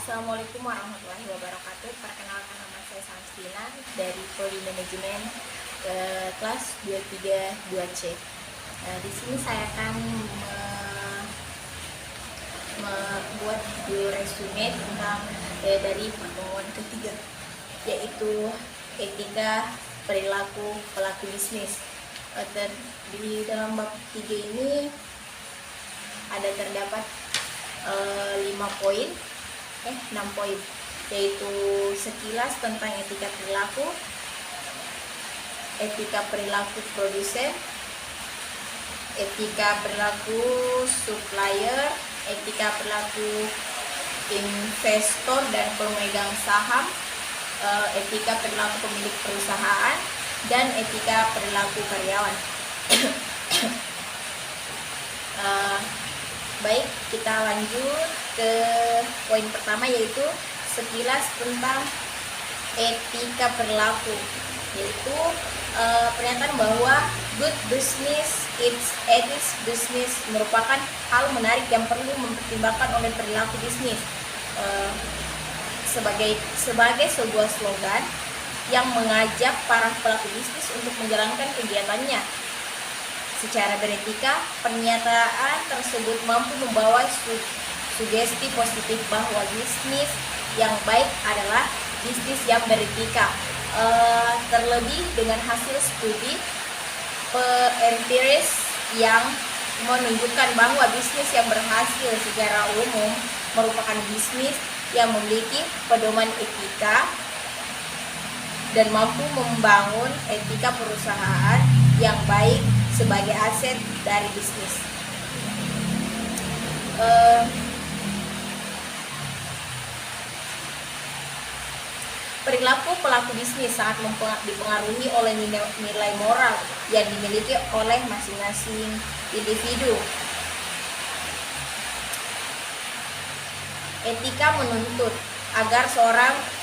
Assalamualaikum warahmatullahi wabarakatuh. Perkenalkan, nama saya Samstina dari Prodi Manajemen kelas 232C. Di sini saya akan membuat video resume tentang dari pertemuan ketiga, yaitu etika perilaku pelaku bisnis. Di dalam bab 3 ini terdapat 6 poin, yaitu sekilas tentang etika perilaku produsen, etika perilaku supplier, etika perilaku investor dan pemegang saham, etika perilaku pemilik perusahaan, dan etika perilaku karyawan. Baik, kita lanjut ke poin pertama, yaitu sekilas tentang etika perilaku, yaitu pernyataan bahwa good business it's ethics business merupakan hal menarik yang perlu mempertimbangkan oleh perilaku bisnis, sebagai sebuah slogan yang mengajak para pelaku bisnis untuk menjalankan kegiatannya secara beretika. Pernyataan tersebut mampu membawa sugesti positif bahwa bisnis yang baik adalah bisnis yang beretika. Terlebih dengan hasil studi empiris yang menunjukkan bahwa bisnis yang berhasil secara umum merupakan bisnis yang memiliki pedoman etika dan mampu membangun etika perusahaan yang baik sebagai aset dari bisnis. Perilaku pelaku bisnis sangat dipengaruhi oleh nilai moral yang dimiliki oleh masing-masing individu. Etika menuntut agar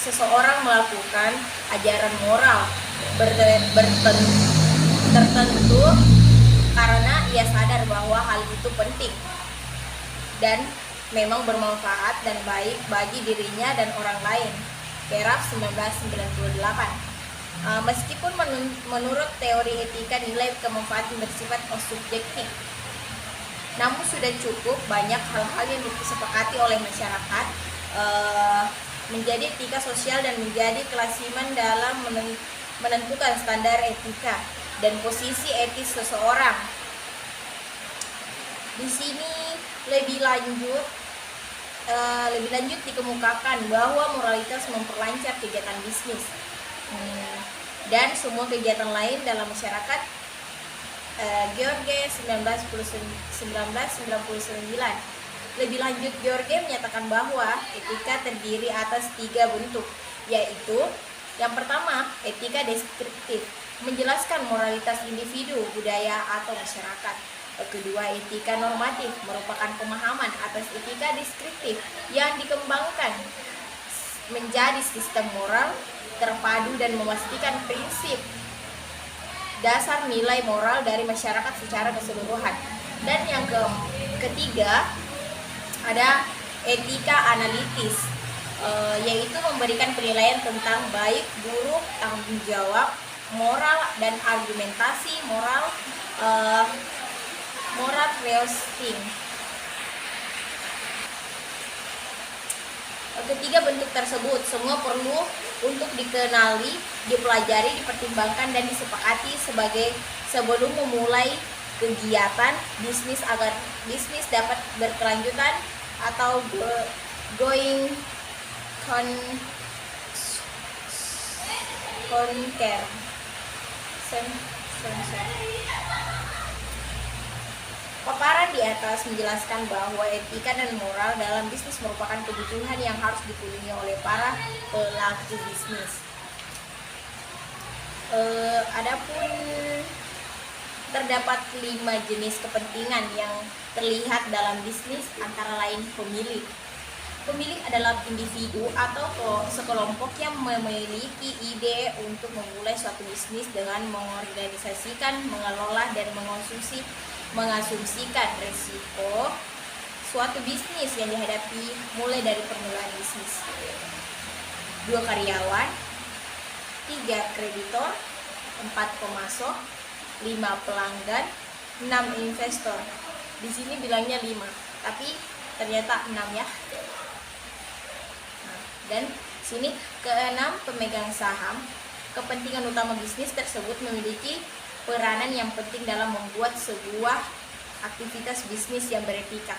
seseorang melakukan ajaran moral tertentu karena ia sadar bahwa hal itu penting dan memang bermanfaat dan baik bagi dirinya dan orang lain. Keraf 1998. Meskipun menurut teori etika nilai kemanfaatan bersifat subjektif, namun sudah cukup banyak hal-hal yang disepakati oleh masyarakat menjadi etika sosial dan menjadi kelasiman dalam menentukan standar etika dan posisi etis seseorang. Di sini lebih lanjut dikemukakan bahwa moralitas memperlancar kegiatan bisnis dan semua kegiatan lain dalam masyarakat. George 1999. Lebih lanjut, George menyatakan bahwa etika terdiri atas 3 bentuk, yaitu yang pertama, etika deskriptif, menjelaskan moralitas individu, budaya, atau masyarakat. Kedua, etika normatif, merupakan pemahaman atas etika deskriptif yang dikembangkan menjadi sistem moral terpadu dan memastikan prinsip dasar nilai moral dari masyarakat secara keseluruhan. Dan yang ketiga, ada etika analitis, yaitu memberikan penilaian tentang baik, buruk, tanggung jawab, moral, dan argumentasi moral reasoning. Ketiga bentuk tersebut semua perlu untuk dikenali, dipelajari, dipertimbangkan, dan disepakati sebelum memulai kegiatan bisnis agar bisnis dapat berkelanjutan atau going concern. Paparan di atas menjelaskan bahwa etika dan moral dalam bisnis merupakan kebutuhan yang harus dipenuhi oleh para pelaku bisnis. Adapun terdapat 5 jenis kepentingan yang terlihat dalam bisnis, antara lain pemilik. Pemilik adalah individu atau sekelompok yang memiliki ide untuk memulai suatu bisnis dengan mengorganisasikan, mengelola, dan mengasumsikan risiko suatu bisnis yang dihadapi mulai dari permulaan bisnis. 2 karyawan, 3 kreditor, 4 pemasok, 5 pelanggan, 6 investor. Di sini bilangnya 5, tapi ternyata 6 ya. Dan sini keenam, pemegang saham. Kepentingan utama bisnis tersebut memiliki peranan yang penting dalam membuat sebuah aktivitas bisnis yang beretika.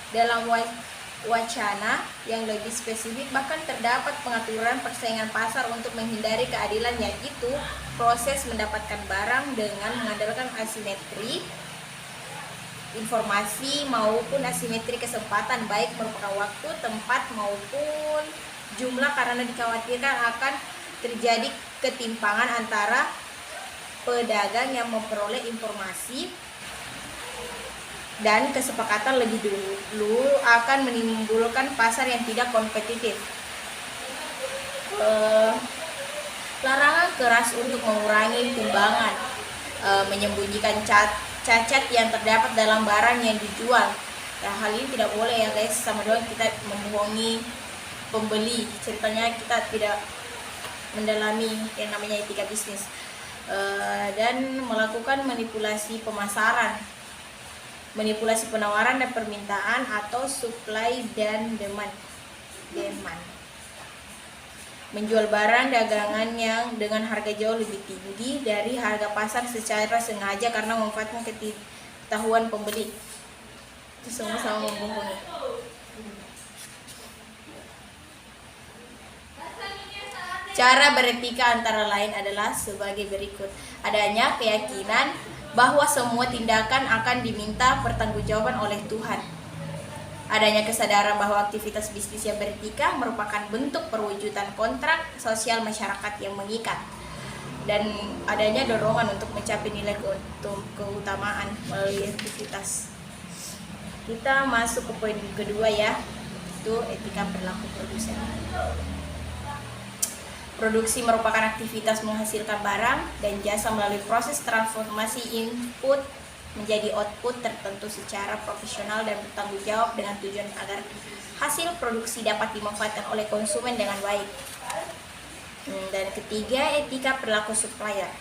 Dalam wacana yang lebih spesifik, bahkan terdapat pengaturan persaingan pasar untuk menghindari keadilan, yaitu proses mendapatkan barang dengan mengandalkan asimetri informasi maupun asimetri kesempatan, baik merupakan waktu, tempat maupun jumlah, karena dikhawatirkan akan terjadi ketimpangan antara pedagang yang memperoleh informasi dan kesepakatan lebih dulu akan menimbulkan pasar yang tidak kompetitif. Larangan keras untuk mengurangi timbangan, menyembunyikan cacat yang terdapat dalam barang yang dijual. Nah, hal ini tidak boleh ya guys, sama doang kita membohongi pembeli. Ceritanya kita tidak mendalami yang namanya etika bisnis. Dan melakukan manipulasi pemasaran, manipulasi penawaran dan permintaan atau supply dan demand. Menjual barang dagangan yang dengan harga jauh lebih tinggi dari harga pasar secara sengaja karena memanfaatkan ketidaktahuan pembeli. Itu sama-sama membohongi. Cara beretika antara lain adalah sebagai berikut. Adanya keyakinan bahwa semua tindakan akan diminta pertanggungjawaban oleh Tuhan. Adanya kesadaran bahwa aktivitas bisnis yang beretika merupakan bentuk perwujudan kontrak sosial masyarakat yang mengikat. Dan adanya dorongan untuk mencapai nilai keutamaan melalui aktivitas. Kita masuk ke poin kedua ya, itu etika perilaku produsen. Produksi merupakan aktivitas menghasilkan barang dan jasa melalui proses transformasi input menjadi output tertentu secara profesional dan bertanggung jawab dengan tujuan agar hasil produksi dapat dimanfaatkan oleh konsumen dengan baik. Dan ketiga, etika perilaku supplier.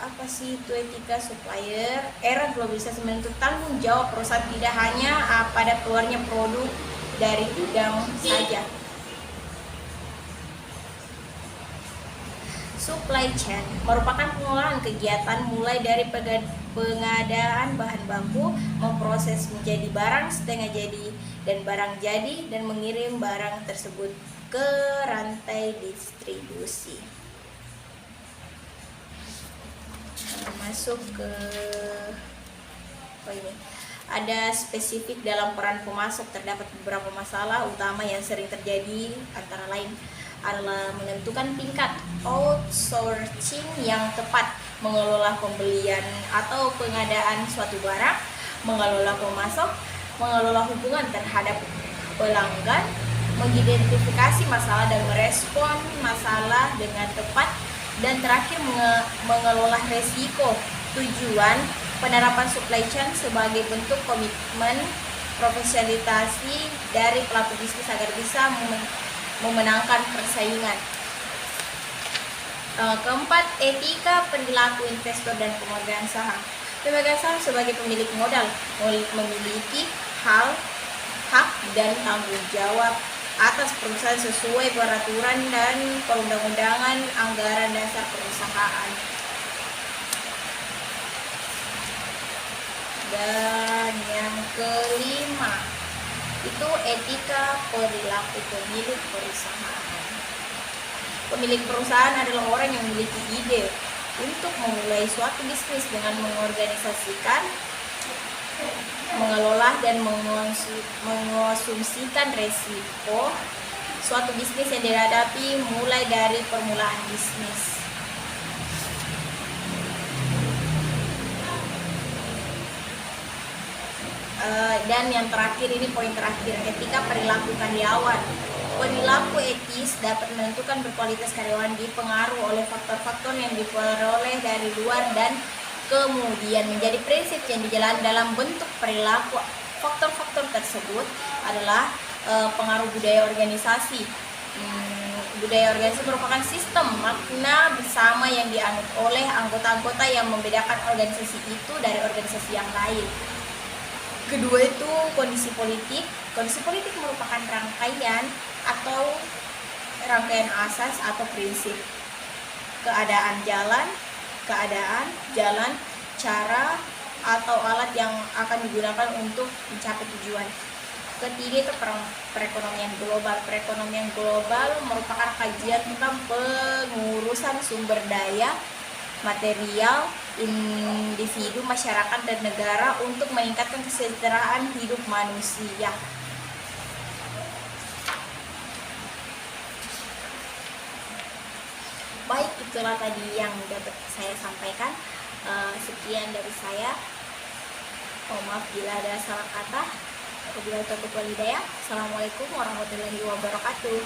Apa sih itu etika supplier? Era globalisasi menuntut tanggung jawab perusahaan tidak hanya pada keluarnya produk dari gudang saja. Supply chain merupakan pengelolaan kegiatan mulai dari pengadaan bahan baku, memproses menjadi barang setengah jadi dan barang jadi, dan mengirim barang tersebut ke rantai distribusi. Masuk ke ini. Ada spesifik dalam peran pemasok, terdapat beberapa masalah utama yang sering terjadi, antara lain adalah menentukan tingkat outsourcing yang tepat, mengelola pembelian atau pengadaan suatu barang, mengelola pemasok, mengelola hubungan terhadap pelanggan, mengidentifikasi masalah dan merespon masalah dengan tepat, dan terakhir mengelola resiko. Tujuan penerapan supply chain sebagai bentuk komitmen profesionalisasi dari pelaku bisnis agar bisa memenangkan persaingan. Keempat, etika perilaku investor dan pemegang saham. Pemegang saham sebagai pemilik modal memiliki hak dan tanggung jawab atas perusahaan sesuai peraturan dan perundang-undangan anggaran dasar perusahaan. Dan yang kelima, itu etika perilaku pemilik perusahaan. Pemilik perusahaan adalah orang yang memiliki ide untuk memulai suatu bisnis dengan mengorganisasikan, mengelola dan mengonsumsikan resiko suatu bisnis yang dihadapi mulai dari permulaan bisnis. Dan yang terakhir, ini poin terakhir, etika perilaku karyawan. Perilaku etis dapat menentukan berkualitas karyawan dipengaruhi oleh faktor-faktor yang diperoleh dari luar dan kemudian menjadi prinsip yang dijalankan dalam bentuk perilaku. Faktor-faktor tersebut adalah pengaruh budaya organisasi. Budaya organisasi merupakan sistem makna bersama yang dianut oleh anggota-anggota yang membedakan organisasi itu dari organisasi yang lain. Kedua itu kondisi politik. Kondisi politik merupakan rangkaian asas atau prinsip. Keadaan jalan, cara atau alat yang akan digunakan untuk mencapai tujuan. Ketiga itu perekonomian global. Perekonomian global merupakan kajian tentang pengurusan sumber daya material individu, masyarakat, dan negara untuk meningkatkan kesejahteraan hidup manusia. Baik, itulah tadi yang dapat saya sampaikan. Sekian dari saya. Mohon maaf bila ada salah kata. Wabillahi taufiq wal hidayah. Assalamualaikum warahmatullahi wabarakatuh.